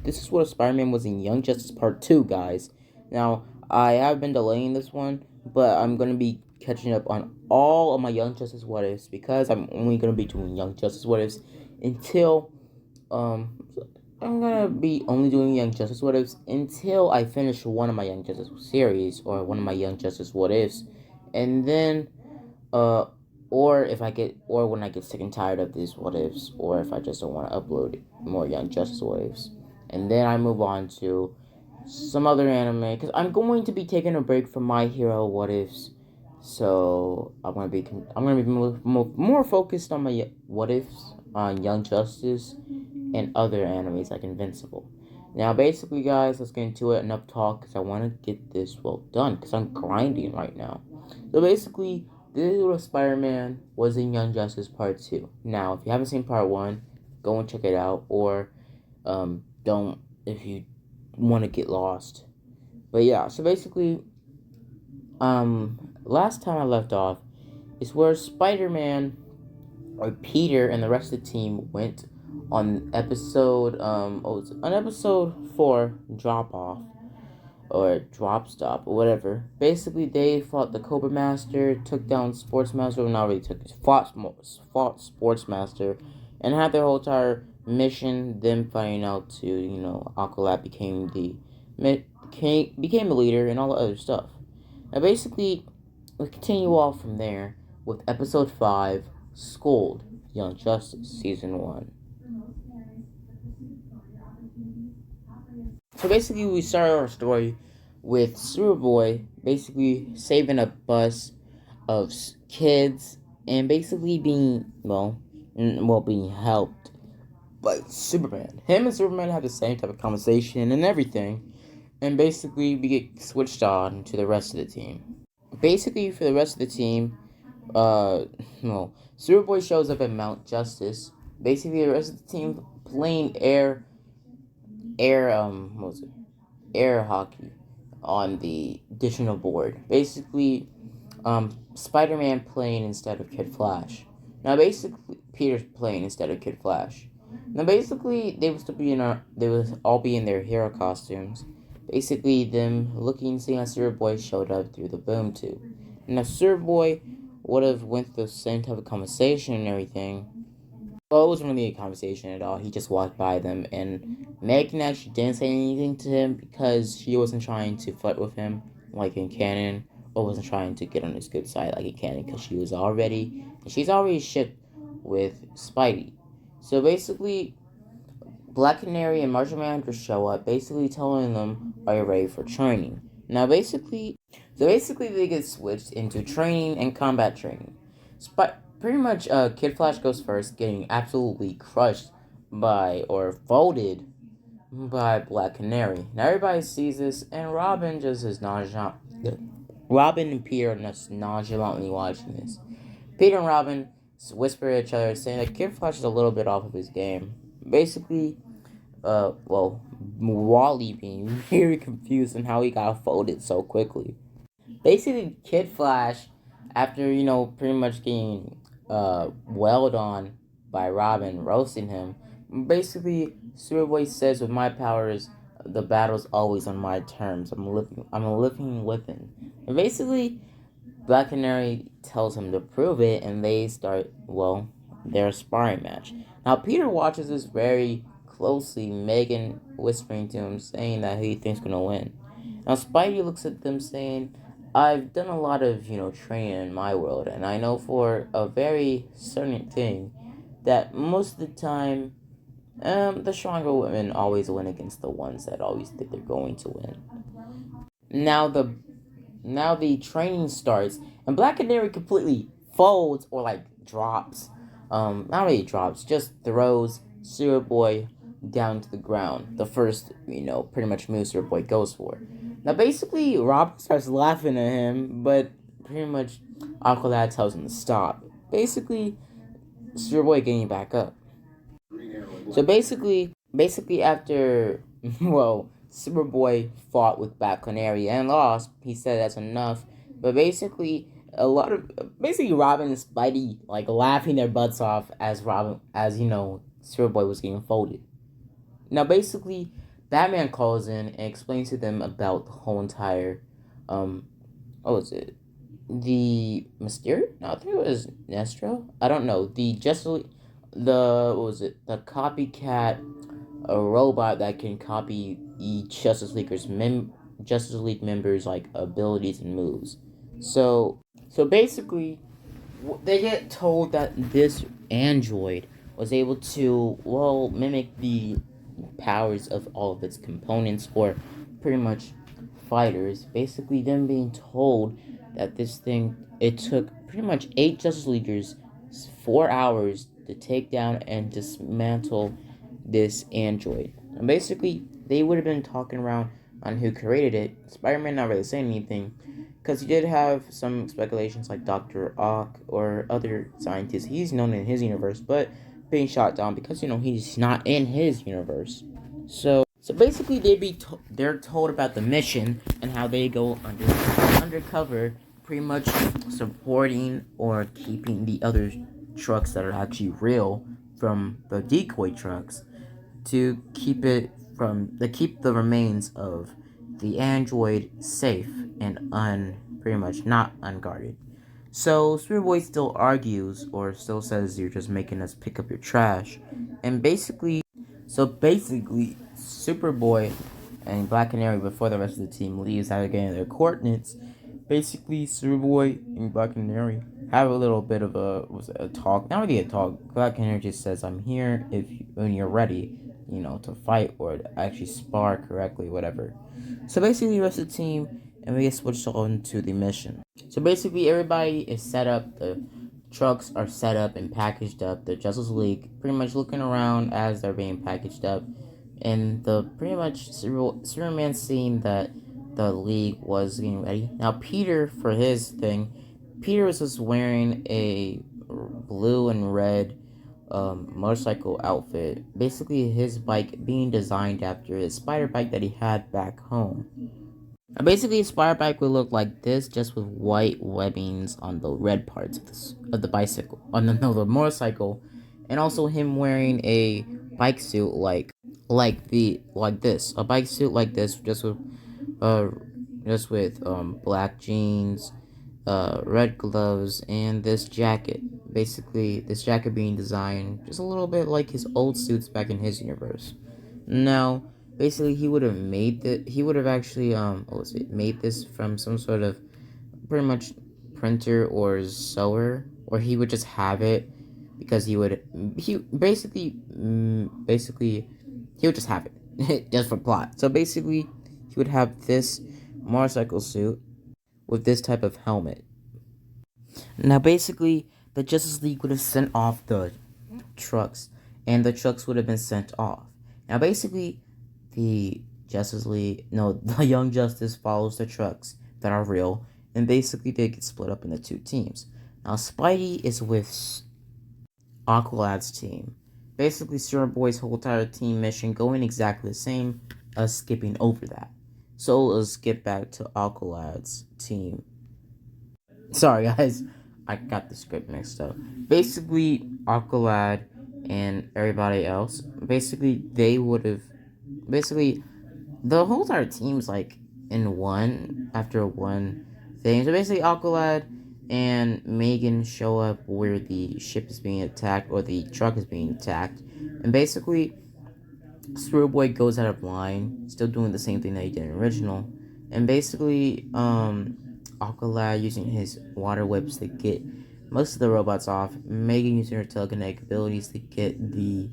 this is what Spider-Man was in Young Justice Part 2, guys. Now, I have been delaying this one, but I'm going to be catching up on all of my Young Justice What Ifs, because I'm only going to be doing Young Justice What Ifs until, I'm going to be only doing Young Justice What Ifs until I finish one of my Young Justice series, or one of my Young Justice What Ifs, and then, uh, or when I get sick and tired of these what ifs, or if I just don't want to upload more Young Justice what ifs, and then I move on to some other anime, because I'm going to be taking a break from My Hero what ifs, so I'm gonna be more focused on my what ifs on Young Justice and other animes like Invincible. Now, basically, guys, let's get into it. Enough talk, because I want to get this well done, because I'm grinding right now. So basically, this little Spider-Man was in Young Justice Part 2. Now, if you haven't seen Part 1, go and check it out, or don't if you want to get lost. But yeah, so basically, last time I left off is where Spider-Man, or Peter, and the rest of the team went on episode 4, Drop Off, or Drop Stop, or whatever. Basically, they fought the Cobra Master, took down Sportsmaster, well, not really fought Sportsmaster, and had their whole entire mission, them finding out to, Aqualad became the leader, and all the other stuff. Now, basically, we continue off from there with episode 5, Scold, Young Justice, Season 1. So basically, we start our story with Superboy basically saving a bus of kids, and basically being helped by Superman. Him and Superman have the same type of conversation and everything, and basically we get switched on to the rest of the team. Basically, for the rest of the team, Superboy shows up at Mount Justice. Basically, the rest of the team playing air hockey on the additional board. Basically, Spider-Man playing instead of Kid Flash. Now, basically, Peter's playing instead of Kid Flash. Now, basically, they would all be in their hero costumes. Basically, them seeing how Superboy showed up through the boom tube. Now, Superboy would have went through the same type of conversation and everything. Well, it wasn't really a conversation at all. He just walked by them, and Megan actually didn't say anything to him, because she wasn't trying to flirt with him like in canon, or wasn't trying to get on his good side like in canon, because she's already shipped with Spidey. So basically, Black Canary and Martian Manhunter show up, basically telling them, "Are you ready for training?" Now, basically, they get switched into training and combat training. Pretty much, Kid Flash goes first, getting absolutely crushed or folded by Black Canary. Now, everybody sees this, and Robin just is nonchalant. Robin and Peter are just nonchalantly watching this. Peter and Robin whisper at each other, saying that Kid Flash is a little bit off of his game. Basically, Wally being very confused on how he got folded so quickly. Basically, Kid Flash, after, pretty much getting wailed on by Robin, roasting him, basically, Superboy says, with my powers, the battle's always on my terms. I'm a living weapon. And basically, Black Canary tells him to prove it, and they start, their sparring match. Now, Peter watches this very closely, Megan whispering to him, saying that he thinks gonna win. Now, Spidey looks at them, saying, I've done a lot of, training in my world, and I know for a very certain thing that most of the time, the stronger women always win against the ones that always think they're going to win. Now the training starts, and Black Canary completely folds or drops. Not really drops, just throws Superboy down to the ground. The first, pretty much move Superboy goes for. Now, basically, Rob starts laughing at him, but pretty much Aqualad tells him to stop. Basically, Superboy getting back up. So basically after, Superboy fought with Black Canary and lost, he said that's enough. But basically, Robin and Spidey, laughing their butts off as Superboy was getting folded. Now, basically, Batman calls in and explains to them about the whole entire, um, what was it? The Mysterio? No, I think it was Nestro. I don't know. The Justice League, the what was it? The copycat, a robot that can copy each Justice League members like abilities and moves. So basically, they get told that this android was able to mimic the powers of all of its components or pretty much fighters. Basically, them being told that this thing it took pretty much 8 Justice Leaguers 4 hours to take down and dismantle this android. And basically, they would have been talking around on who created it. Spider-Man not really saying anything because he did have some speculations like Dr. Ock or other scientists he's known in his universe, but being shot down because he's not in his universe. So basically, they're told about the mission and how they go undercover, pretty much supporting or keeping the other trucks that are actually real from the decoy trucks to keep the remains of the android safe and pretty much not unguarded. So Superboy still argues or still says you're just making us pick up your trash. And basically Superboy and Black Canary before the rest of the team leaves after getting their coordinates. Basically Superboy and Black Canary have a little bit of a talk. Not really a talk. Black Canary just says I'm here when you're ready, to fight or to actually spar correctly, whatever. So basically the rest of the team and we get switched on to the mission. So basically, everybody is set up. The trucks are set up and packaged up. The Justice League pretty much looking around as they're being packaged up, and the pretty much Superman seeing that the League was getting ready. Now Peter, for his thing, Peter was just wearing a blue and red motorcycle outfit. Basically, his bike being designed after his spider bike that he had back home. Basically, a spider bike would look like this, just with white webbings on the red parts of the bicycle, on the motorcycle, and also him wearing a bike suit like this, a bike suit like this, uh, just with black jeans, red gloves, and this jacket. Basically, this jacket being designed just a little bit like his old suits back in his universe. Now, basically, he would have actually what was it? Made this from some sort of pretty much printer or sewer, or he would just have it because basically he would just have it just for plot. So basically, he would have this motorcycle suit with this type of helmet. Now, basically, the Justice League would have sent off the trucks, and the trucks would have been sent off. Now, basically, the Justice League, no, the Young Justice follows the trucks that are real, and basically they get split up into two teams. Now, Spidey is with Aqualad's team. Basically, Superboy's whole entire team mission going exactly the same, us skipping over that. So let's get back to Aqualad's team. Sorry, guys, I got the script mixed up. Basically, Aqualad and everybody else, basically, they would have. Basically, the whole entire team's like in one after one thing. So basically, Aqualad and Megan show up where the ship is being attacked or the truck is being attacked. And basically, Superboy goes out of line, still doing the same thing that he did in original, and basically, Aqualad using his water whips to get most of the robots off. Megan using her telekinetic abilities to get the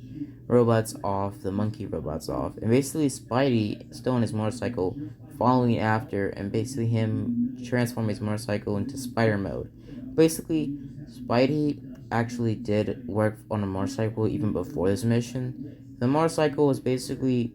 robots off, the monkey robots off, and basically Spidey still on his motorcycle, following after, and basically him transform his motorcycle into Spider mode. Basically, Spidey actually did work on a motorcycle even before this mission. The motorcycle was basically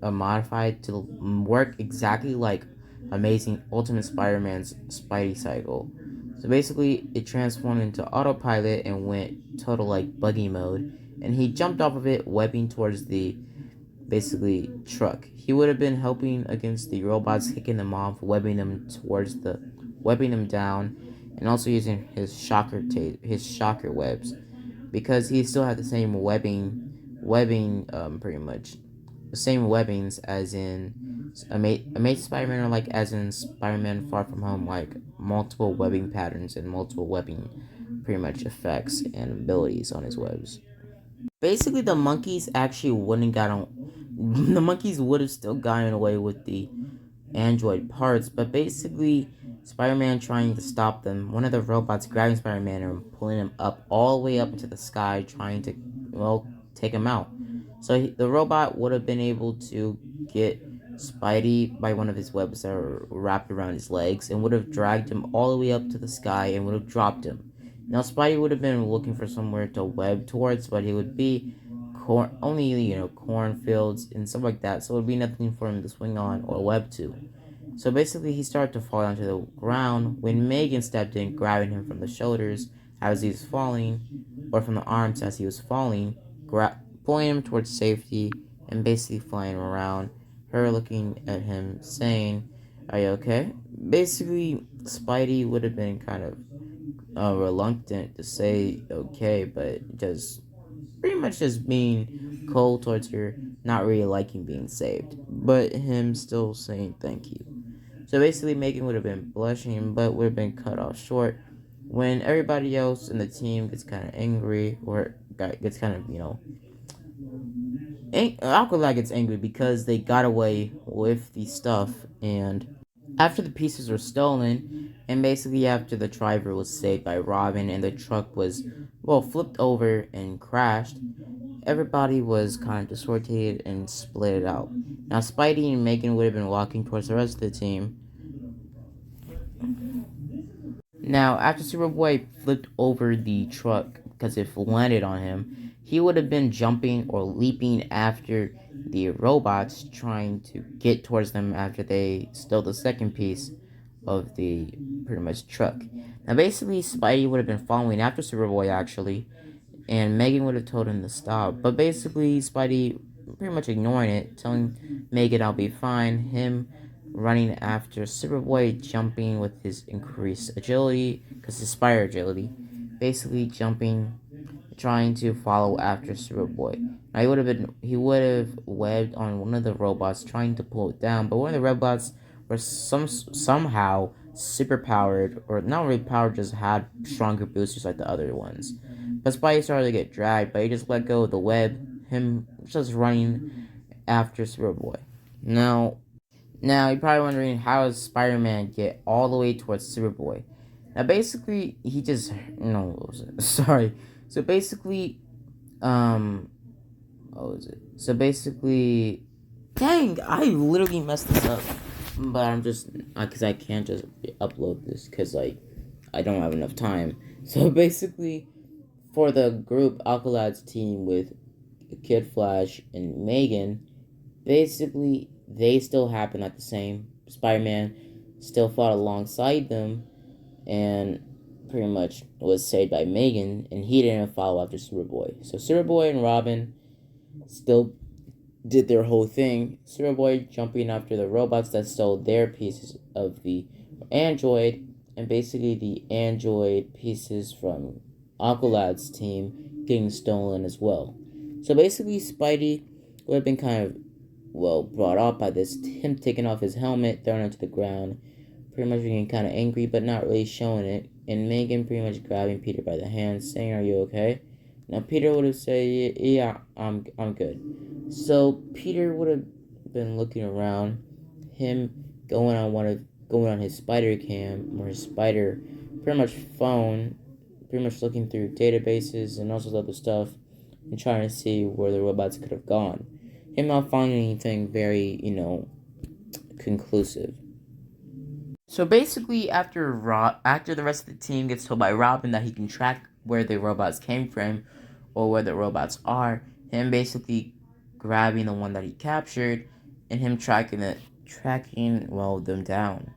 modified to work exactly like Amazing Ultimate Spider-Man's Spidey cycle. So basically, it transformed into autopilot and went total like buggy mode, and he jumped off of it, webbing towards the basically truck. He would have been helping against the robots, kicking them off, webbing them down, and also using his shocker webs because he still had the same webbing pretty much same webbings as in Amazing Spider-Man, or like as in Spider-Man Far From Home, like multiple webbing patterns and multiple webbing pretty much effects and abilities on his webs. Basically, the monkeys actually wouldn't got on. The monkeys would have still gotten away with the android parts, but basically, Spider-Man trying to stop them. One of the robots grabbing Spider-Man and pulling him up all the way up into the sky, trying to, well, take him out. So the robot would have been able to get Spidey by one of his webs that are wrapped around his legs, and would have dragged him all the way up to the sky and would have dropped him. Now Spidey would have been looking for somewhere to web towards, but he would be only cornfields and stuff like that, so it would be nothing for him to swing on or web to. So basically, he started to fall onto the ground when Megan stepped in, grabbing him from the shoulders as he was falling, or from the arms as he was falling, pulling him towards safety, and basically flying around. Her looking at him, saying, "Are you okay?" Basically, Spidey would have been kind of reluctant to say okay, but just pretty much just being cold towards her, not really liking being saved, but him still saying thank you. So basically, Megan would have been blushing, but would have been cut off short when everybody else in the team gets kind of angry, or gets kind of, Aqualad gets angry because they got away with the stuff, and after the pieces were stolen, and basically after the driver was saved by Robin and the truck was, well, flipped over and crashed, everybody was kind of disoriented and split out. Now, Spidey and Megan would have been walking towards the rest of the team. Now, after Superboy flipped over the truck because it landed on him, he would have been jumping or leaping after the robots, trying to get towards them after they stole the second piece of the pretty much truck. Now, basically, Spidey would have been following after Superboy actually, and Megan would have told him to stop. But basically, Spidey pretty much ignoring it, telling Megan I'll be fine. Him running after Superboy, jumping with his increased agility, because his spider agility, basically jumping, trying to follow after Superboy. Now he would have webbed on one of the robots, trying to pull it down, but one of the robots were somehow super powered, or not really powered, just had stronger boosters like the other ones. But Spidey started to get dragged, but he just let go of the web, him just running after Superboy. Now, you're probably wondering, how does Spider-Man get all the way towards Superboy? Now, basically, he just, sorry. So basically, what was it? So basically, dang, I literally messed this up. But I'm just, because I can't just upload this, because, like, I don't have enough time. So basically, for the group Alkalad's team with Kid Flash and Megan, basically they still happen at the same. Spider-Man still fought alongside them and pretty much was saved by Megan, and he didn't follow after Superboy. So Superboy and Robin still did their whole thing. Superboy jumping after the robots that stole their pieces of the android, and basically the android pieces from Aqualad's team getting stolen as well. So basically, Spidey would have been kind of, well, brought up by this, him taking off his helmet, throwing it to the ground, pretty much being kind of angry but not really showing it, and Megan pretty much grabbing Peter by the hand, saying, "Are you okay?" Now Peter would have said, "Yeah, I'm good." So Peter would have been looking around, him going on his spider cam, or his spider pretty much phone, pretty much looking through databases and all sorts of other stuff, and trying to see where the robots could have gone. Him not finding anything very, conclusive. So basically, after the rest of the team gets told by Robin that he can track where the robots came from, or where the robots are, him basically grabbing the one that he captured, and him tracking them down.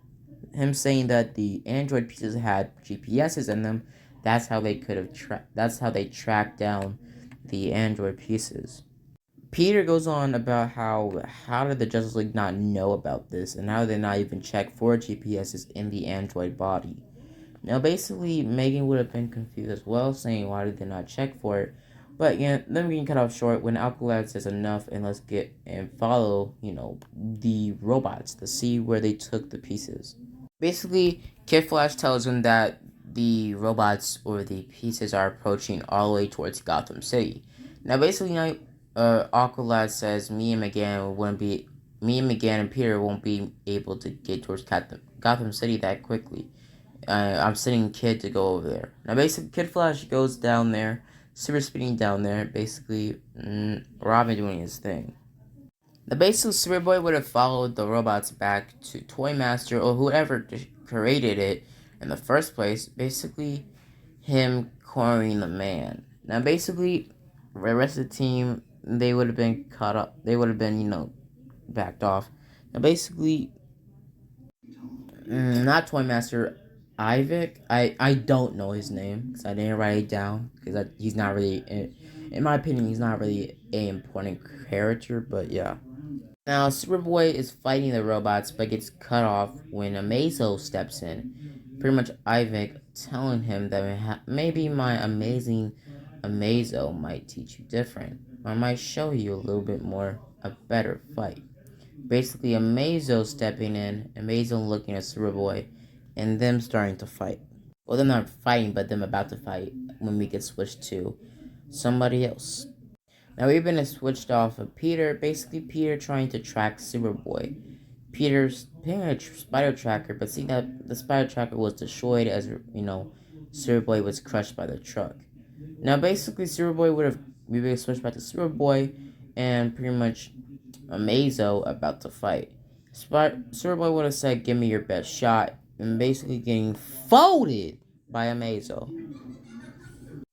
Him saying that the android pieces had GPSs in them. That's how they could have That's how they tracked down the android pieces. Peter goes on about how did the Justice League not know about this, and how did they not even check for GPSs in the android body. Now, basically, Megan would have been confused as well, saying why did they not check for it, But yeah, then we can cut off short when Alcalad says enough and let's get and follow, the robots to see where they took the pieces. Basically, Kid Flash tells him that the robots or the pieces are approaching all the way towards Gotham City. Now, basically, Aqualad says me and McGann and Peter won't be able to get towards Gotham City that quickly. I'm sending Kid to go over there. Now, basically, Kid Flash goes down there, super speeding down there, basically, Robin doing his thing. The basically Superboy would have followed the robots back to Toy Master or whoever created it in the first place, basically him cornering the man. Now basically the rest of the team they would have been caught up they would have been, backed off. Now basically not Toy Master Ivik. I don't know his name because I didn't write it down because he's not really in my opinion he's not really an important character, but yeah. Now, Superboy is fighting the robots but gets cut off when Amazo steps in. Pretty much Ivik telling him that maybe my amazing Amazo might teach you different. Or might show you a little bit more, a better fight. Basically, Amazo stepping in, Amazo looking at Superboy, and them starting to fight. Well, them not fighting, but them about to fight when we get switched to somebody else. Now we've been switched off of Peter, basically Peter trying to track Superboy. Peter's picking a spider tracker, but seeing that the spider tracker was destroyed as, Superboy was crushed by the truck. Now basically Superboy we would have switched back to Superboy and pretty much Amazo about to fight. Superboy would have said, give me your best shot, and basically getting folded by Amazo.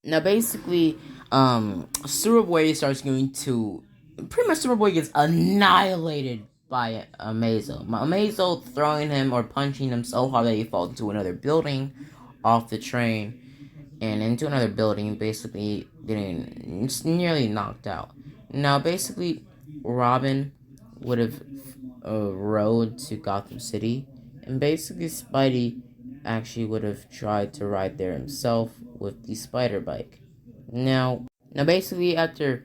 Now, basically, Superboy starts going to pretty much Superboy gets annihilated by Amazo. Amazo throwing him or punching him so hard that he falls into another building, off the train, and into another building, basically getting nearly knocked out. Now, basically, Robin would have rode to Gotham City, and basically Spidey actually would have tried to ride there himself with the spider bike. Now, basically after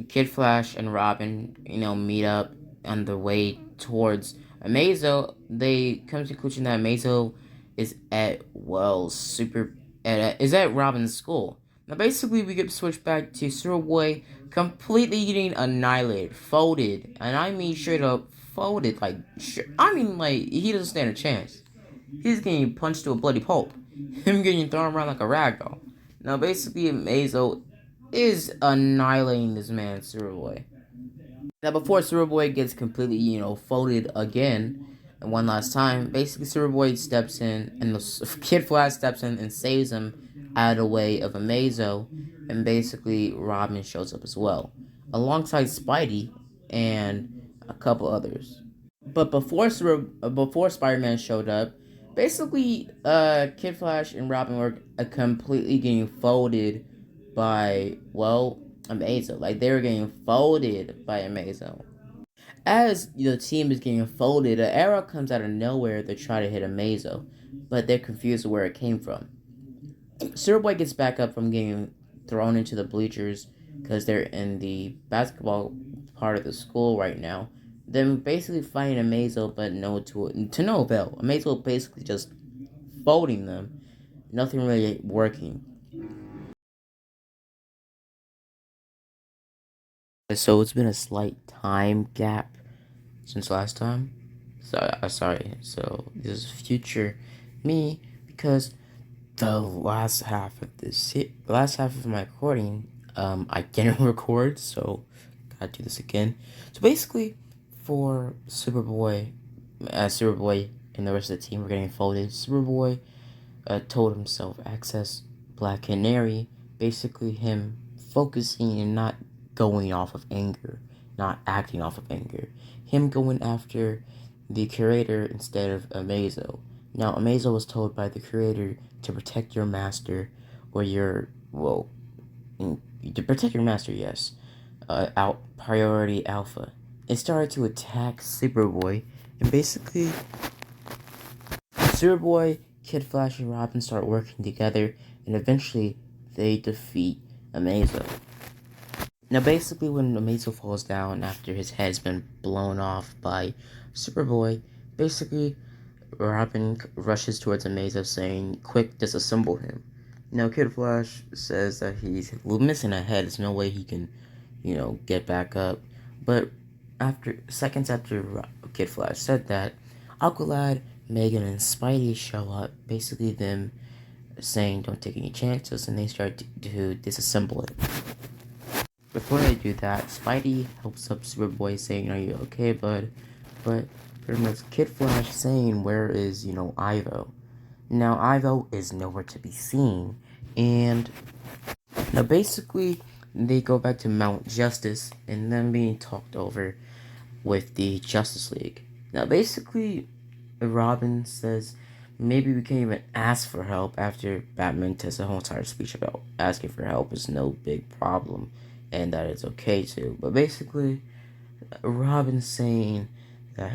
Kid Flash and Robin, meet up on the way towards Amazo, they come to the conclusion that Amazo is at is at Robin's school. Now, basically, we get switched back to Superboy completely getting annihilated, folded, and I mean straight up folded. Like, he doesn't stand a chance. He's getting punched to a bloody pulp. Him getting thrown around like a ragdoll. Now, basically, Amazo is annihilating this man, Superboy. Now, before Superboy gets completely, folded again, and one last time, basically Superboy steps in, and the Kid Flash steps in and saves him out of the way of Amazo, and basically Robin shows up as well, alongside Spidey and a couple others. But before Spider-Man showed up, basically, Kid Flash and Robin were completely getting folded by, Amazo. Like, they were getting folded by Amazo. As the team is getting folded, an arrow comes out of nowhere to try to hit Amazo, but they're confused where it came from. Superboy gets back up from getting thrown into the bleachers because they're in the basketball part of the school right now. Then basically fighting Amazo, but to no avail. Amazo basically just folding them, nothing really working. So it's been a slight time gap since last time. Sorry. So this is future me because the last half of my recording, I didn't record, so gotta do this again. So basically, for Superboy and the rest of the team were getting folded. Superboy told himself access Black Canary, basically him focusing and not going off of anger, not acting off of anger, him going after the curator instead of Amazo. Now, Amazo was told by the creator to protect your master, or to protect your master, yes, out priority alpha. It started to attack Superboy, and basically, Superboy, Kid Flash, and Robin start working together, and eventually they defeat Amazo. Now, basically, when Amazo falls down after his head's been blown off by Superboy, basically Robin rushes towards Amazo saying, "Quick, disassemble him." Now, Kid Flash says that he's missing a head. There's no way he can, get back up. But seconds after Kid Flash said that, Aqualad, Megan, and Spidey show up, basically them saying don't take any chances, and they start to disassemble it. Before they do that, Spidey helps up Superboy saying, "Are you okay, bud?" But pretty much Kid Flash saying, "Where is, Ivo?" Now, Ivo is nowhere to be seen, and now basically they go back to Mount Justice and then being talked over with the Justice League. Now, basically, Robin says maybe we can't even ask for help after Batman does a whole entire speech about asking for help is no big problem and that it's okay to. But basically, Robin's saying that,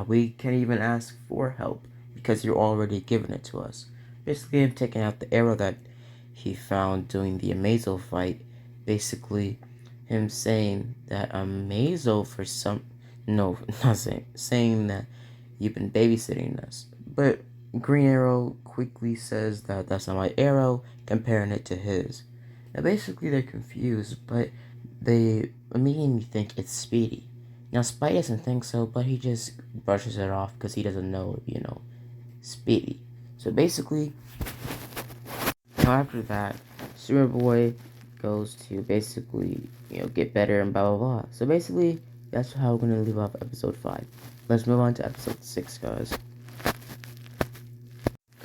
we can't even ask for help because you're already giving it to us. Basically, him taking out the arrow that he found during the Amazo fight. Basically, him saying that Amazo for some... No, not saying that you've been babysitting us. But Green Arrow quickly says that that's not my arrow, comparing it to his. Now, basically, they're confused, but they immediately think it's Speedy. Now, Spidey doesn't think so, but he just brushes it off because he doesn't know, Speedy. So basically, now after that, Superboy goes to basically, get better and blah blah blah. So basically, that's how we're gonna leave off episode 5. Let's move on to episode 6, guys.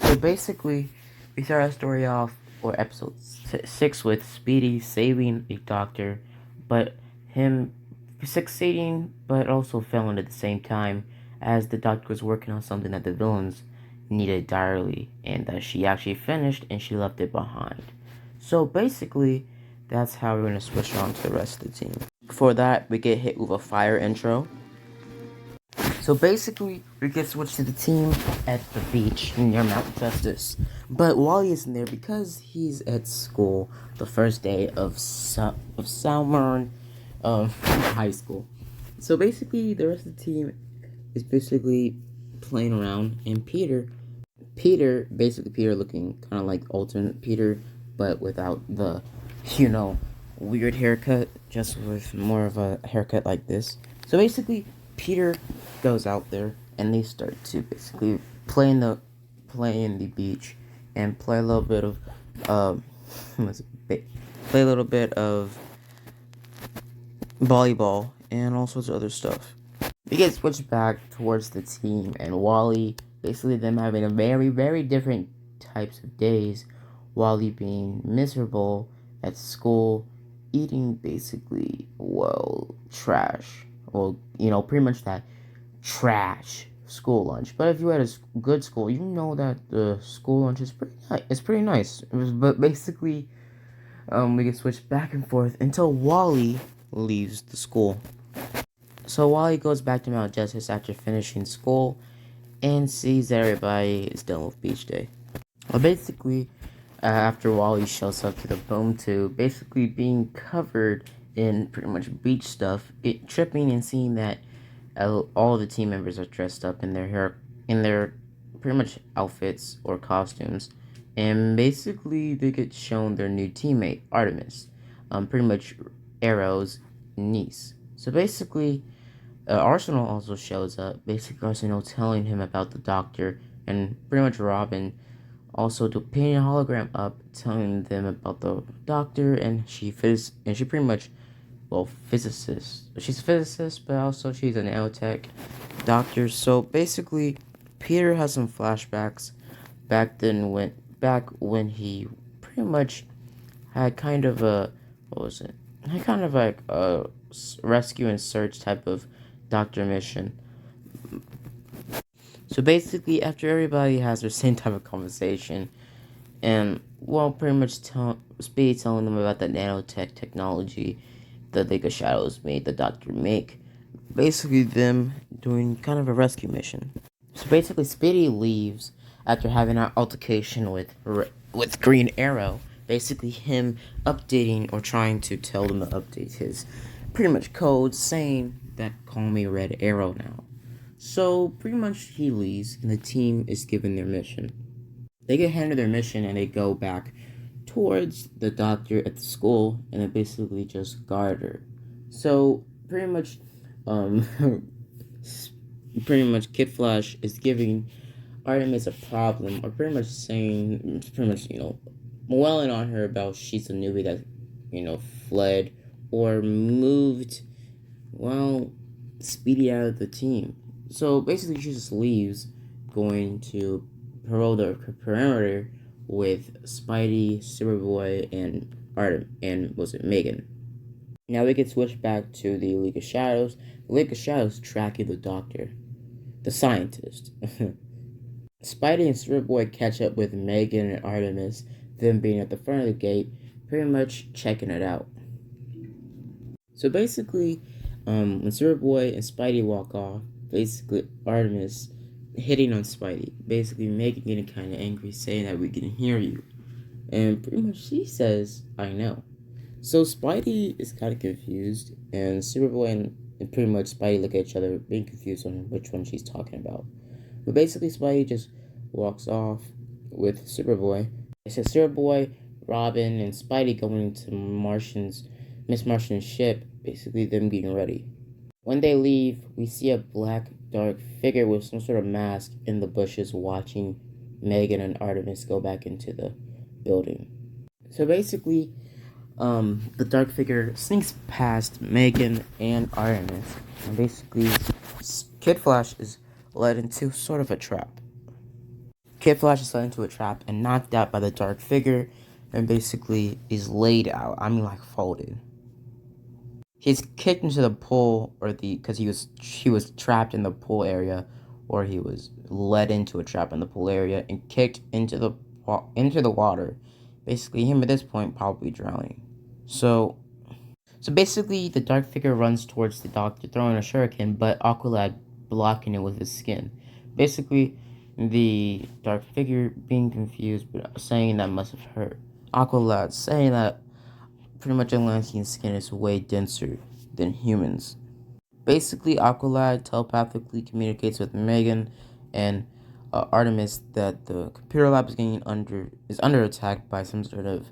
So basically, we start our story off, or episode 6, with Speedy saving the Doctor, but him succeeding, but also failing at the same time, as the Doctor was working on something that the villains needed direly, and that she actually finished, and she left it behind. So basically, that's how we're going to switch on to the rest of the team. Before that, we get hit with a fire intro. So basically, we get switched to the team at the beach near Mount Justice. But Wally isn't there because he's at school the first day of summer high school. So basically, the rest of the team is basically playing around, and Peter looking kind of like alternate Peter, but without the, weird haircut, just with more of a haircut like this. So basically, Peter goes out there, and they start to basically play in the beach, and play a little bit of, volleyball, and all sorts of other stuff. We get switched back towards the team, and Wally, basically them having a very, very different types of days. Wally being miserable at school, eating basically, trash. Well, pretty much that trash school lunch. But if you had a good school, you know that the school lunch is pretty nice. It's pretty nice. But basically, we get switched back and forth until Wally leaves the school. So Wally goes back to Mount Justice after finishing school and sees that everybody is done with beach day. Well, basically, after Wally shows up to the boom tube, basically being covered in pretty much beach stuff, tripping and seeing that all the team members are dressed up in their pretty much outfits or costumes, and basically they get shown their new teammate, Artemis, pretty much Arrow's niece. So basically, Arsenal also shows up, basically Arsenal telling him about the Doctor, and pretty much Robin also to paint a hologram up, telling them about the Doctor, and she pretty much, physicist. She's a physicist, but also she's a nanotech doctor. So basically, Peter has some flashbacks back when he pretty much had kind of a, Had kind of like a rescue and search type of doctor mission. So basically, after everybody has their same type of conversation, and pretty much Speedy telling them about the nanotech technology that League of Shadows made the Doctor make, basically them doing kind of a rescue mission. So basically, Speedy leaves after having an altercation with Green Arrow, Basically, him updating or trying to tell them to update his pretty much code saying that call me Red Arrow now. So, pretty much he leaves and the team is given their mission. They get handed their mission and they go back towards the doctor at the school and they basically just guard her. So, pretty much, um, pretty much Kid Flash is giving Artemis a problem, or pretty much saying, pretty much, welling on her about she's a newbie that, fled or moved, well, Speedy out of the team. So basically, she just leaves, going to parole the perimeter with Spidey, Superboy, and was it Megan? Now we can switch back to the League of Shadows. The League of Shadows tracking the Doctor, the scientist. Spidey and Superboy catch up with Megan and Artemis, them being at the front of the gate, pretty much checking it out. So basically, when Superboy and Spidey walk off, basically Artemis hitting on Spidey, basically Megan getting kind of angry, saying that we can hear you. And pretty much she says, I know. So Spidey is kind of confused, and Superboy and pretty much Spidey look at each other, being confused on which one she's talking about. But basically, Spidey just walks off with Superboy. It says Superboy, Robin, and Spidey going into Miss Martian's ship, basically them getting ready. When they leave, we see a black, dark figure with some sort of mask in the bushes watching Megan and Artemis go back into the building. So basically, the dark figure sneaks past Megan and Artemis, and basically, Kid Flash is led into sort of a trap. Kid Flash is led into a trap and knocked out by the dark figure, and basically is laid out. I mean, like folded. He's kicked into the pool, because he was trapped in the pool area, or he was led into a trap in the pool area and kicked into the water. Basically, him at this point probably drowning. So basically, the dark figure runs towards the doctor, throwing a shuriken, but Aqualad blocking it with his skin. Basically, the dark figure being confused, but saying that must have hurt. Aqualad saying that pretty much Atlantean's skin is way denser than humans. Basically, Aqualad telepathically communicates with Megan and Artemis that the computer lab is under attack by some sort of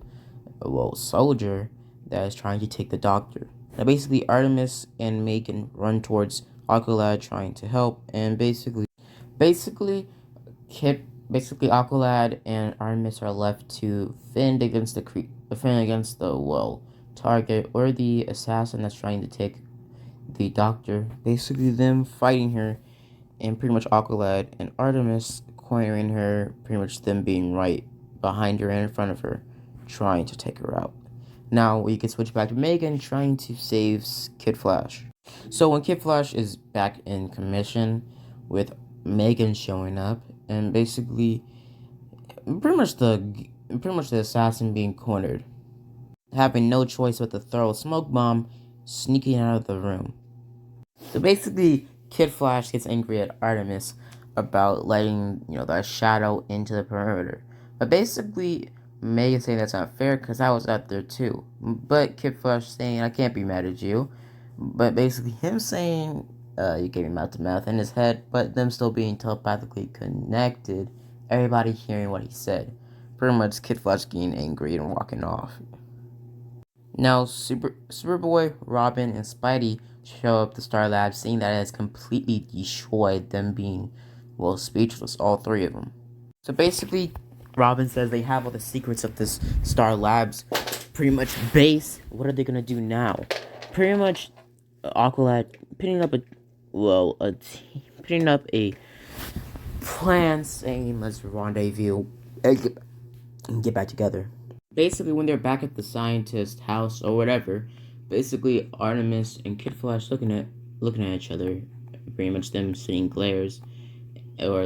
soldier that is trying to take the doctor. Now, basically, Artemis and Megan run towards Aqualad trying to help, and basically, Aqualad and Artemis are left to fend against the target or the assassin that's trying to take the doctor. Basically, them fighting her, and pretty much Aqualad and Artemis cornering her, pretty much them being right behind her and in front of her, trying to take her out. Now we can switch back to Megan trying to save Kid Flash. So when Kid Flash is back in commission with Megan showing up, and basically pretty much the assassin being cornered, having no choice but to throw a smoke bomb, sneaking out of the room. So basically, Kid Flash gets angry at Artemis about letting the shadow into the perimeter. But basically, Megan saying that's not fair because I was out there too. But Kid Flash saying I can't be mad at you. But basically, him saying you gave me mouth to mouth in his head, but them still being telepathically connected. Everybody hearing what he said. Pretty much Kid Flash getting angry and walking off. Now, Superboy, Robin, and Spidey show up to Star Labs, seeing that it has completely destroyed them, being, speechless, all three of them. So basically, Robin says they have all the secrets of this Star Labs pretty much base. What are they gonna do now? Pretty much, Aqualad putting up a plan, saying let's rendezvous and get back together. Basically, when they're back at the scientist house or whatever, basically Artemis and Kid Flash looking at each other, pretty much them seeing glares, or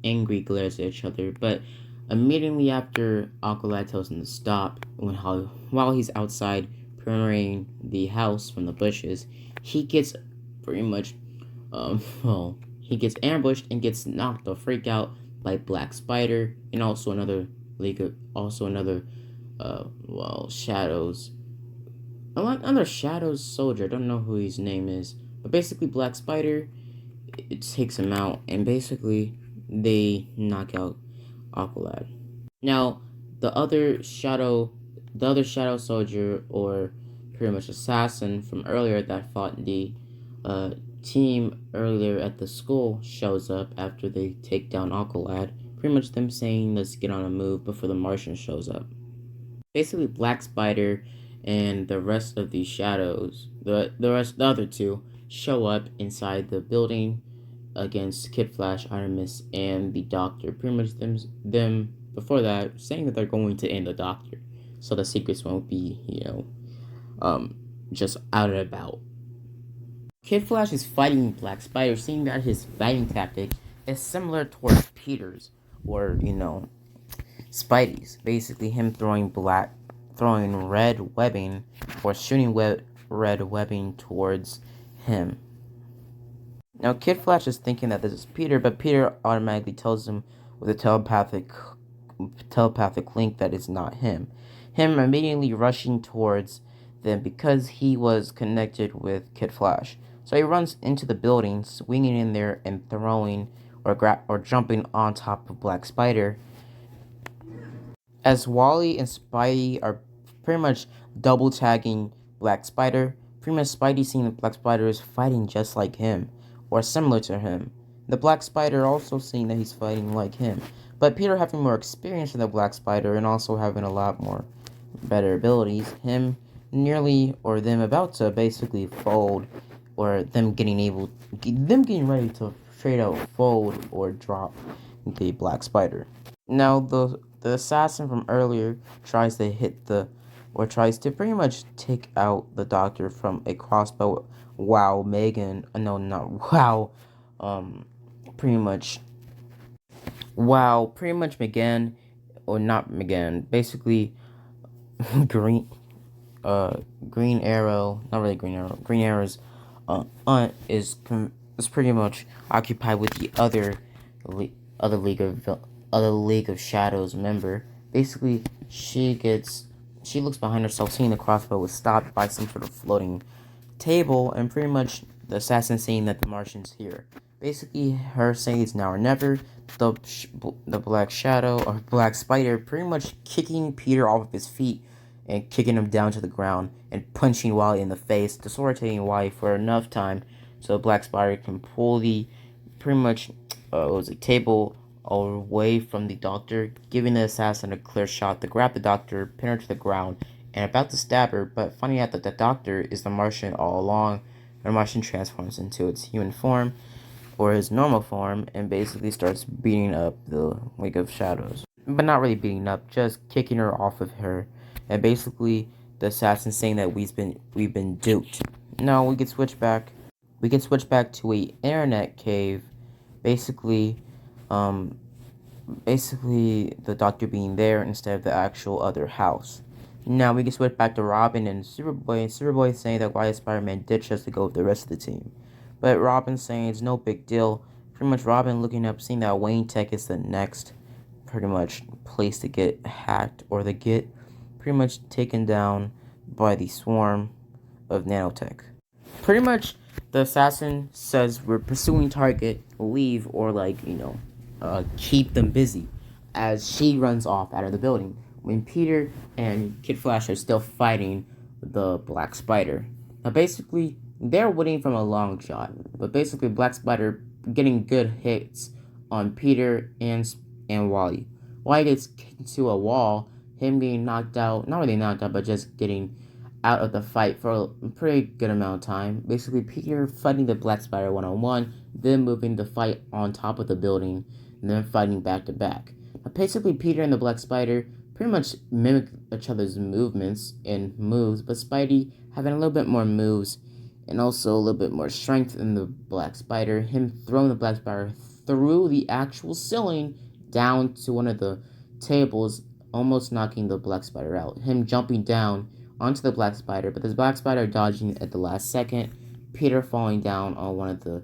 angry glares at each other. But immediately after Aqualad tells him to stop, while he's outside perimetering the house from the bushes, he gets pretty much he gets ambushed and gets knocked or freaked out by Black Spider and also another another Shadows. Another Shadows soldier. I don't know who his name is, but basically Black Spider, it takes him out, and basically they knock out Aqualad. Now, the other Shadow soldier, or pretty much assassin from earlier that fought the uh, team earlier at the school, shows up after they take down Aqualad. Pretty much them saying, "Let's get on a move," before the Martian shows up. Basically, Black Spider and the rest of these shadows, the other two, show up inside the building against Kid Flash, Iron Mist, and the Doctor. Pretty much them before that saying that they're going to end the Doctor, so the secrets won't be just out and about. Kid Flash is fighting Black Spider, seeing that his fighting tactic is similar towards Peter's, or Spidey's. Basically, him throwing red webbing, or shooting red webbing towards him. Now, Kid Flash is thinking that this is Peter, but Peter automatically tells him with a telepathic link that it's not him. Him immediately rushing towards them because he was connected with Kid Flash. So he runs into the building, swinging in there and throwing or jumping on top of Black Spider. As Wally and Spidey are pretty much double tagging Black Spider, pretty much Spidey seeing that Black Spider is fighting just like him, or similar to him. The Black Spider also seeing that he's fighting like him, but Peter having more experience than the Black Spider and also having a lot more better abilities, him nearly or them about to basically fold, or them getting ready to straight out fold or drop the Black Spider. Now the assassin from earlier tries to pretty much take out the Doctor from a crossbow. Wow, Megan, no, not wow. Pretty much. Wow, pretty much Megan, or not Megan. Basically, Green, Green Arrow, not really Green Arrow. Green Arrow's aunt is pretty much occupied with the other League of Shadows member. Basically, she looks behind herself, seeing the crossbow was stopped by some sort of floating table, and pretty much the assassin saying that the Martian's here. Basically, her saying it's now or never. The Black Shadow, or Black Spider, pretty much kicking Peter off of his feet and kicking him down to the ground and punching Wally in the face, disorientating Wally for enough time so the Black Spider can pull the pretty much table away from the Doctor, giving the assassin a clear shot to grab the Doctor, pin her to the ground, and about to stab her, but finding out that the Doctor is the Martian all along. The Martian transforms into its human form, or his normal form, and basically starts beating up the League of Shadows. But not really beating up, just kicking her off of her. And basically the assassin saying that we've been duped. Now we can switch back to a internet cave. Basically the Doctor being there instead of the actual other house. Now we can switch back to Robin and Superboy. And Superboy saying that why Spider-Man ditched us to go with the rest of the team. But Robin saying it's no big deal. Pretty much Robin looking up, seeing that Wayne Tech is the next pretty much place to get hacked, or to get pretty much taken down by the swarm of nanotech. Pretty much the assassin says we're pursuing target, leave, or keep them busy, as she runs off out of the building when Peter and Kid Flash are still fighting the Black Spider. Now basically they're winning from a long shot, but basically Black Spider getting good hits on Peter and Wally. Wally gets kicked to a wall, him getting knocked out, not really knocked out, but just getting out of the fight for a pretty good amount of time. Basically Peter fighting the Black Spider one-on-one, then moving the fight on top of the building, and then fighting back to back. Now basically Peter and the Black Spider pretty much mimic each other's movements and moves, but Spidey having a little bit more moves and also a little bit more strength in the Black Spider, him throwing the Black Spider through the actual ceiling down to one of the tables, almost knocking the Black Spider out. Him jumping down onto the Black Spider, but the Black Spider dodging at the last second, Peter falling down on one of the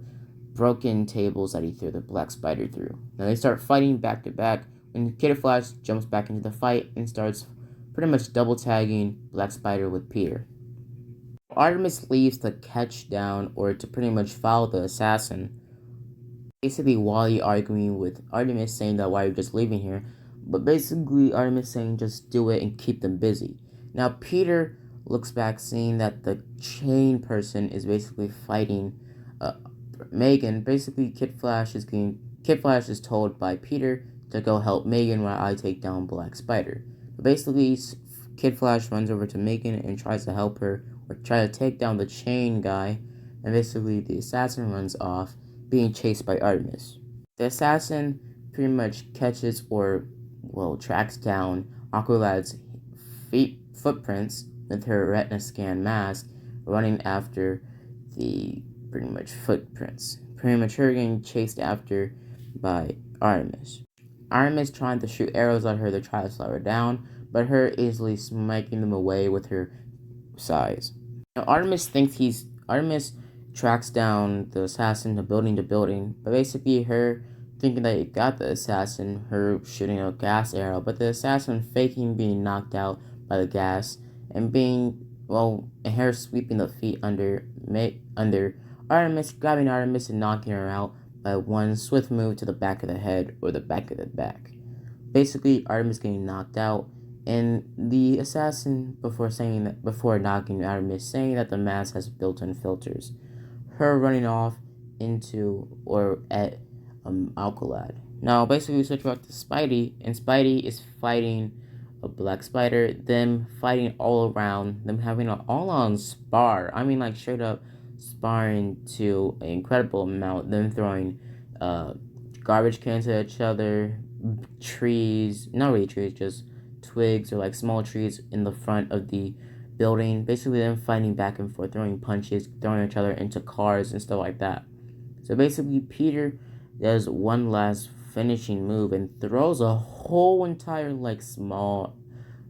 broken tables that he threw the Black Spider through. Now they start fighting back to back, and Kid Flash jumps back into the fight and starts pretty much double tagging Black Spider with Peter. Artemis leaves to catch down or to pretty much follow the assassin. Basically, Wally arguing with Artemis saying that why are you just leaving here? But basically, Artemis saying just do it and keep them busy. Now, Peter looks back seeing that the chain person is basically fighting Megan. Basically, Kid Flash is told by Peter to go help Megan while I take down Black Spider. But basically, Kid Flash runs over to Megan and tries to help her or try to take down the chain guy. And basically, the assassin runs off, being chased by Artemis. The assassin pretty much catches tracks down Aqualad's footprints with her retina scan mask, running after the pretty much footprints. Pretty much her getting chased after by Artemis. Artemis trying to shoot arrows at her to try to slow her down, but her easily smacking them away with her size. Now Artemis tracks down the assassin to building, but basically her thinking that he got the assassin, her shooting a gas arrow, but the assassin faking being knocked out by the gas and her sweeping the feet under Artemis, grabbing Artemis and knocking her out by one swift move to the back of the head or the back of the back. Basically, Artemis getting knocked out, and the assassin before knocking Artemis saying that the mask has built-in filters. Her running off at Alcalad. Now, basically, we switch back to Spidey, and Spidey is fighting a Black Spider, them fighting all around, them having an all-on spar. I mean, like, straight up sparring to an incredible amount, them throwing garbage cans at each other, trees, not really trees, just twigs or, like, small trees in the front of the building. Basically, them fighting back and forth, throwing punches, throwing each other into cars and stuff like that. So basically, Peter does one last finishing move and throws a whole entire small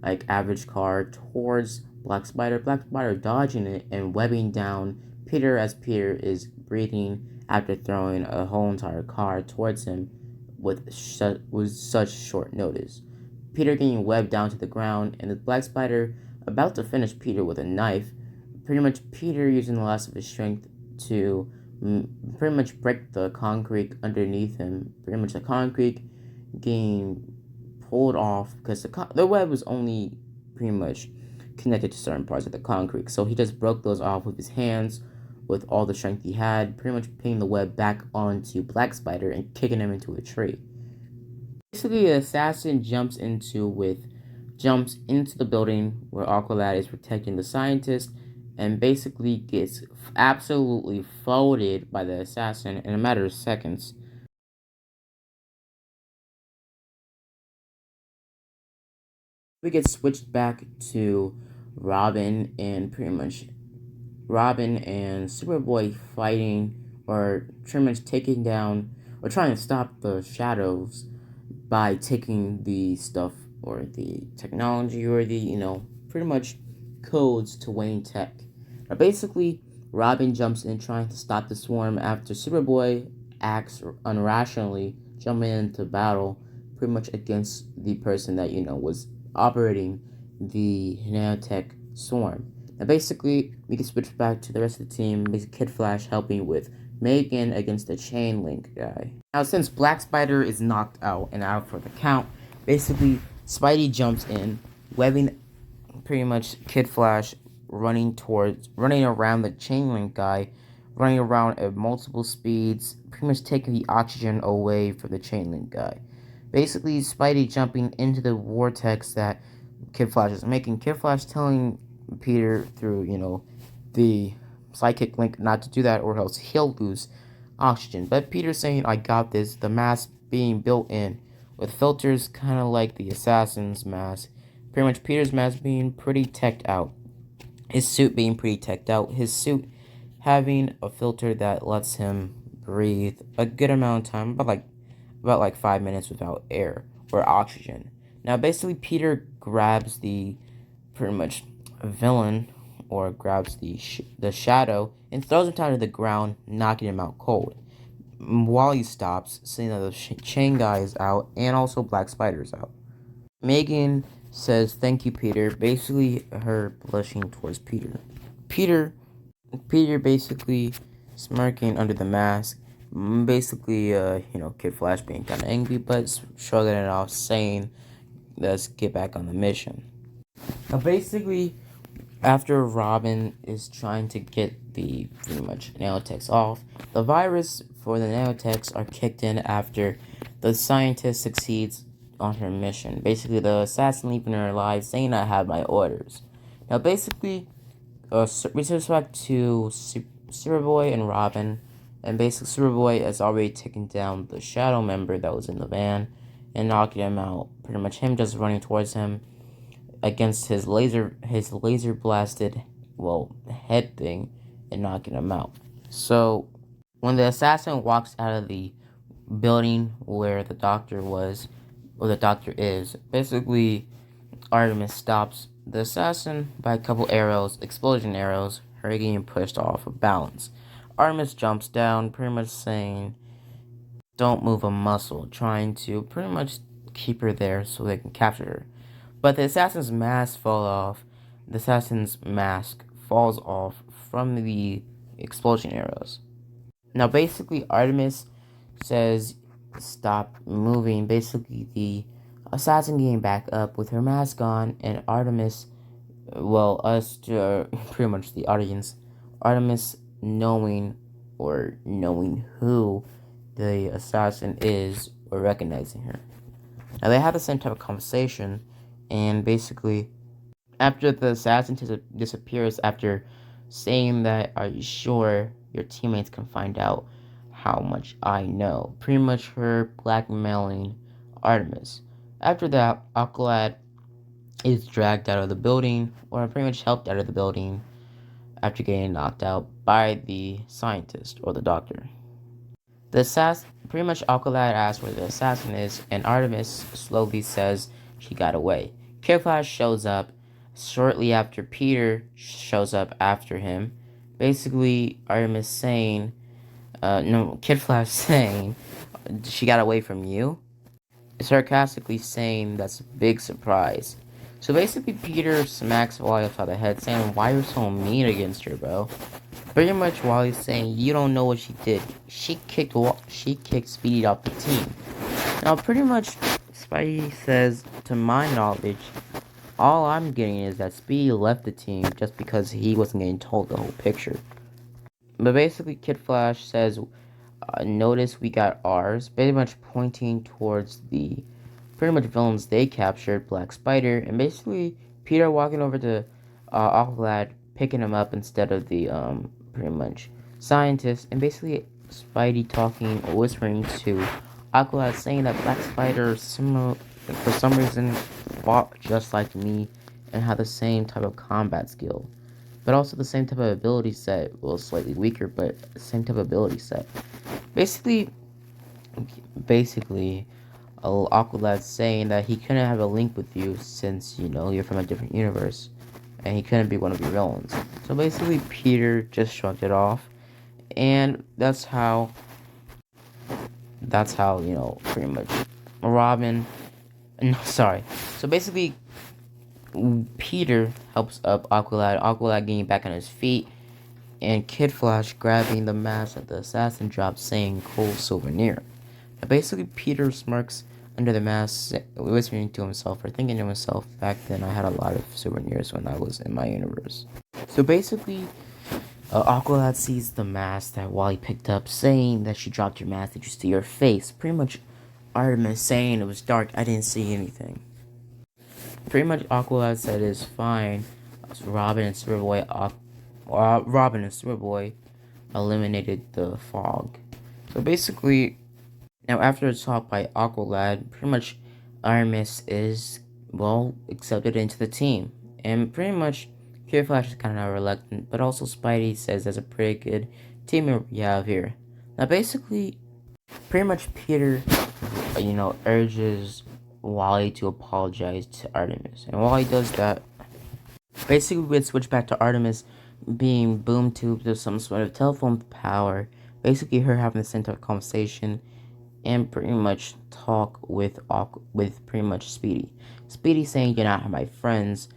average car towards Black Spider. Black Spider dodging it and webbing down Peter as Peter is breathing after throwing a whole entire car towards him with such short notice. Peter getting webbed down to the ground, and the Black Spider about to finish Peter with a knife. Pretty much Peter using the last of his strength to pretty much break the concrete underneath him. Pretty much the concrete getting pulled off because the web was only pretty much connected to certain parts of the concrete. So he just broke those off with his hands with all the strength he had, pretty much pinning the web back onto Black Spider and kicking him into a tree. Basically, the assassin jumps into the building where Aqualad is protecting the scientist and basically gets absolutely folded by the assassin in a matter of seconds. We get switched back to Robin and Superboy fighting or pretty much taking down or trying to stop the shadows by taking the stuff or the technology or the, pretty much codes to Wayne Tech. Now basically, Robin jumps in trying to stop the swarm after Superboy acts unrationally, jumping into battle pretty much against the person that, was operating the nanotech swarm. Now basically, we can switch back to the rest of the team, basically Kid Flash helping with Megan against the chain link guy. Now since Black Spider is knocked out and out for the count, basically Spidey jumps in, webbing pretty much Kid Flash running around the chain link guy, running around at multiple speeds, pretty much taking the oxygen away from the chain link guy. Basically, Spidey jumping into the vortex that Kid Flash is making. Kid Flash telling Peter through, the psychic link not to do that or else he'll lose oxygen. But Peter's saying, I got this, the mask being built in with filters kind of like the assassin's mask. Pretty much Peter's mask being pretty teched out. His suit being pretty teched out. His suit having a filter that lets him breathe a good amount of time, about 5 minutes without air or oxygen. Now basically Peter grabs the pretty much villain or grabs the shadow and throws him down to the ground, knocking him out cold. Wally stops, saying that the chain guy is out and also Black Spider's out. Megan says, "Thank you, Peter," basically her blushing towards Peter. Peter Peter basically smirking under the mask, basically, Kid Flash being kind of angry, but shrugging it off, saying, "Let's get back on the mission." Now, basically, after Robin is trying to get the pretty much nanotechs off, the virus for the nanotechs are kicked in after the scientist succeeds on her mission. Basically, the assassin leaving her alive, saying, "I have my orders." Now, basically, with respect to Superboy and Robin, and basically Superboy has already taken down the Shadow member that was in the van and knocking him out. Pretty much him just running towards him against his laser blasted head thing and knocking him out. So when the assassin walks out of the building where the doctor was, or the doctor is, basically Artemis stops the assassin by a couple arrows, explosion arrows, her getting pushed off of balance. Artemis jumps down, pretty much saying, "Don't move a muscle," trying to pretty much keep her there so they can capture her. But the assassin's mask falls off. The assassin's mask falls off from the explosion arrows. Now, basically, Artemis says, "Stop moving." Basically, the assassin getting back up with her mask on, and Artemis, us, pretty much the audience, Artemis knowing who the assassin is or recognizing her. Now, they have the same type of conversation, and basically, after the assassin disappears, after saying that, "Are you sure your teammates can find out how much I know?" Pretty much her blackmailing Artemis. After that, Aqualad is dragged out of the building, or pretty much helped out of the building after getting knocked out by the scientist or the doctor. The assassin, pretty much Aqualad asks where the assassin is, and Artemis slowly says she got away. Kid Flash shows up shortly after Peter shows up after him. Basically, Artemis saying, Kid Flash saying, "She got away from you?" Sarcastically saying that's a big surprise. So basically, Peter smacks Wally upside the head, saying, "Why are you so mean against her, bro?" Pretty much Wally's saying, "You don't know what she did. She kicked Speedy off the team." Now, pretty much, Spidey says, "To my knowledge, all I'm getting is that Speedy left the team just because he wasn't getting told the whole picture." But basically, Kid Flash says, "Notice we got ours," pretty much pointing towards the pretty much villains they captured, Black Spider, and basically Peter walking over to Aqualad, picking him up instead of the pretty much scientist, and basically Spidey talking or whispering to Aqualad, saying that Black Spider for some reason fought just like me and had the same type of combat skill, but also the same type of ability set. Well, slightly weaker, but same type of ability set. Basically, Aqualad saying that he couldn't have a link with you since, you're from a different universe, and he couldn't be one of your villains. So basically, Peter just shrugged it off, and that's how, pretty much Robin, no, sorry. So basically, Peter helps up Aqualad getting back on his feet, and Kid Flash grabbing the mask that the assassin dropped, saying, "Cool souvenir." Now basically, Peter smirks under the mask, whispering to himself or thinking to himself, "Back then I had a lot of souvenirs when I was in my universe." So basically, Aqualad sees the mask that Wally picked up, saying that, "She dropped your mask, did you see your face?" Pretty much Artemis saying, "It was dark, I didn't see anything." Pretty much Aqualad said it's fine. Robin and Superboy eliminated the fog. So basically, now after a talk by Aqualad, pretty much Artemis is, accepted into the team. And pretty much Kid Flash is kind of reluctant, but also Spidey says there's a pretty good team we have here. Now basically, pretty much Peter, urges Wally to apologize to Artemis. And while he does that, basically we'd switch back to Artemis being boom tubed with some sort of telephone power Basically, her having the same type of conversation and pretty much talk with pretty much Speedy. Speedy saying you're not my friends,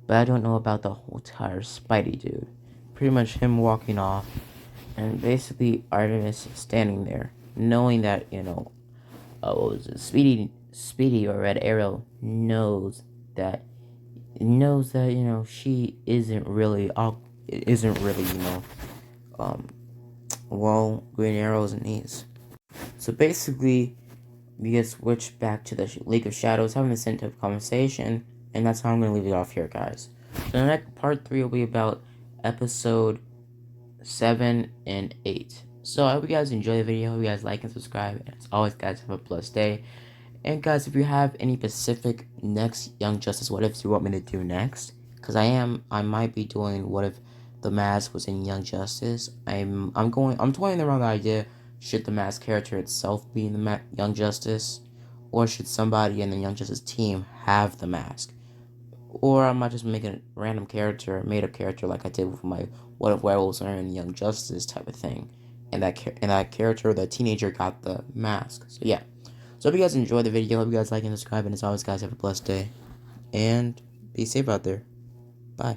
but I don't know about the whole entire Spidey dude. Pretty much him walking off, and basically Artemis standing there, knowing that what was it? Speedy or Red Arrow knows that she isn't really um Green Arrow's needs. So basically, we get switched back to the League of Shadows, having the same type of conversation, and that's how I'm gonna leave it off here, guys. So the next part 3 will be about episode 7 and 8. So I hope you guys enjoy the video. I hope you guys like and subscribe. And as always, guys, have a blessed day. And guys, if you have any specific next Young Justice what ifs you want me to do next, because I might be doing what if the Mask was in Young Justice. I'm toying around the idea. Should the Mask character itself be in the Young Justice, or should somebody in the Young Justice team have the Mask? Or I might just make a random character, made up character like I did with my What If Werewolves Are in Young Justice type of thing, and that character, the teenager, got the mask. So yeah. So hope you guys enjoyed the video. Hope you guys like and subscribe. And as always, guys, have a blessed day. And be safe out there. Bye.